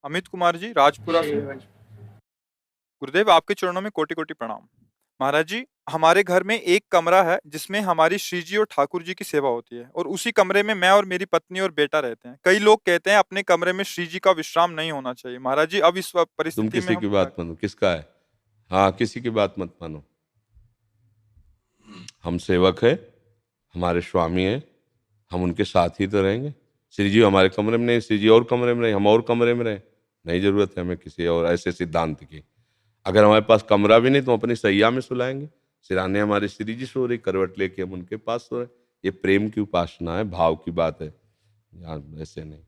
अमित कुमार जी, राजपुरा से। गुरुदेव, आपके चरणों में कोटि कोटि प्रणाम। महाराज जी, हमारे घर में एक कमरा है जिसमें हमारी श्री जी और ठाकुर जी की सेवा होती है, और उसी कमरे में मैं और मेरी पत्नी और बेटा रहते हैं। कई लोग कहते हैं अपने कमरे में श्री जी का विश्राम नहीं होना चाहिए। महाराज जी, अब इस तुम परिस्थिति में किसी हम की क्या बात करें? मानो, किसका है? हाँ, किसी की बात मत मानो। हम सेवक है, हमारे स्वामी है, हम उनके साथ ही तो रहेंगे। श्री जी हमारे कमरे में नहीं, श्री जी और कमरे में नहीं, हम और कमरे में रहे। नहीं जरूरत है हमें किसी और ऐसे सिद्धांत की। अगर हमारे पास कमरा भी नहीं तो हम अपनी सैया में सुलाएंगे। सिराने हमारे श्री जी सो रही, करवट लेके हम उनके पास सो रहे। ये प्रेम की उपासना है, भाव की बात है। यहाँ ऐसे नहीं,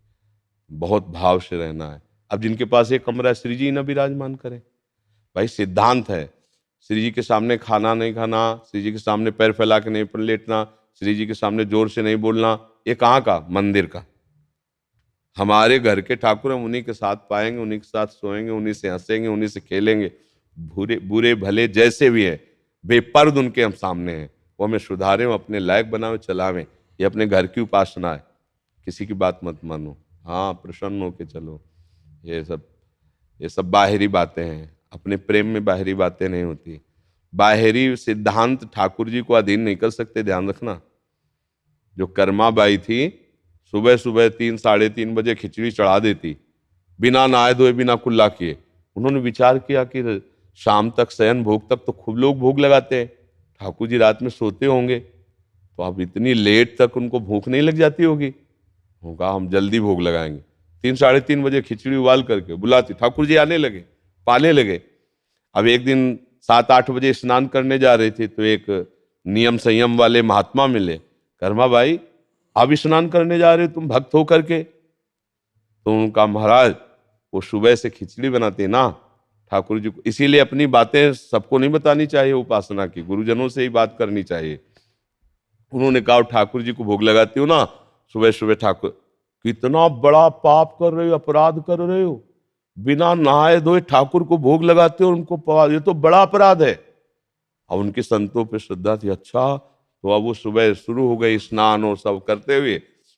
बहुत भाव से रहना है। अब जिनके पास एक कमरा है, श्री जी न विराजमान करें। भाई सिद्धांत है, श्री जी के सामने खाना नहीं खाना, श्री जी के सामने पैर फैला के नहीं लेटना, श्री जी के सामने जोर से नहीं बोलना। ये कहाँ का? मंदिर का। हमारे घर के ठाकुर, हम उन्हीं के साथ पाएंगे, उन्हीं के साथ सोएंगे, उन्हीं से हंसेंगे, उन्हीं से खेलेंगे। बुरे बुरे भले जैसे भी हैं, बेपर्द उनके हम सामने हैं। वो हमें सुधारें, वो अपने लायक बनावे, चलावें। ये अपने घर की उपासना है। किसी की बात मत मानो। हाँ, प्रसन्न होके चलो। ये सब ये सब बाहरी बातें हैं। अपने प्रेम में बाहरी बातें नहीं होती। बाहरी सिद्धांत ठाकुर जी को अधीन नहीं कर सकते, ध्यान रखना। जो कर्मा बाई थी, सुबह सुबह 3 साढ़े 3 बजे खिचड़ी चढ़ा देती, बिना नहाए धोए, बिना कुल्ला किए। उन्होंने विचार किया कि शाम तक, शयन भोग तक तो खूब लोग भोग लगाते हैं, ठाकुर जी रात में सोते होंगे, तो अब इतनी लेट तक उनको भूख नहीं लग जाती होगी। होगा हम जल्दी भोग लगाएंगे। 3 साढ़े 3 बजे खिचड़ी उबाल करके बुलाती, ठाकुर जी आने लगे, पाने लगे। अब एक दिन 7 8 बजे स्नान करने जा रहे थे, तो एक नियम संयम वाले महात्मा मिले। कर्मा भाई, अब स्नान करने जा रहे हो तुम भक्त होकर के? तो उनका, महाराज वो सुबह से खिचड़ी बनाते ना ठाकुर जी को, इसीलिए अपनी बातें सबको नहीं बतानी चाहिए। उपासना की गुरुजनों से ही बात करनी चाहिए। उन्होंने कहा, ठाकुर जी को भोग लगाती हो ना सुबह सुबह, ठाकुर कितना बड़ा पाप कर रहे हो, अपराध कर रहे हो। बिना नहाए धोए ठाकुर को भोग लगाते हो, उनको, ये तो बड़ा अपराध है। अब उनके संतों पे श्रद्धा थी। अच्छा, तो अब वो सुबह शुरू हो गई स्नान और सब करते हुए,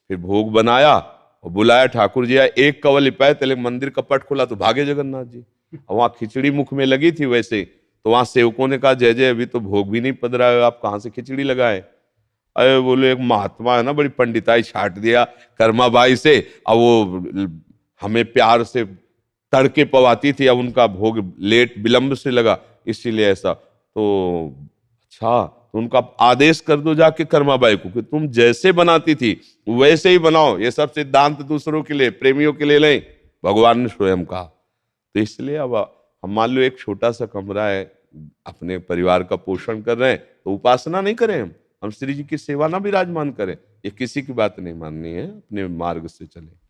फिर भोग बनाया और बुलाया। ठाकुर जी आए, एक कवल लिपाए, तले मंदिर का पट खोला तो भागे जगन्नाथ जी। और वहां खिचड़ी मुख में लगी थी वैसे, तो वहां सेवकों ने कहा, जय जय, अभी तो भोग भी नहीं पधरा है, आप कहाँ से खिचड़ी लगाए? अरे बोले, एक महात्मा है ना, बड़ी पंडिताई छाट दिया कर्माबाई से। अब वो हमें प्यार से तड़के पवाती थी, अब उनका भोग लेट विलंब से लगा, इसीलिए ऐसा। तो अच्छा, तो उनका आदेश कर दो जाके कर्माबाई को कि तुम जैसे बनाती थी वैसे ही बनाओ। ये सब सिद्धांत दूसरों के लिए, प्रेमियों के लिए नहीं, भगवान ने स्वयं कहा। तो इसलिए अब हम मान लो एक छोटा सा कमरा है, अपने परिवार का पोषण कर रहे हैं, तो उपासना नहीं करें हम श्री जी की सेवा ना विराजमान करें। ये किसी की बात नहीं माननी है, अपने मार्ग से चले।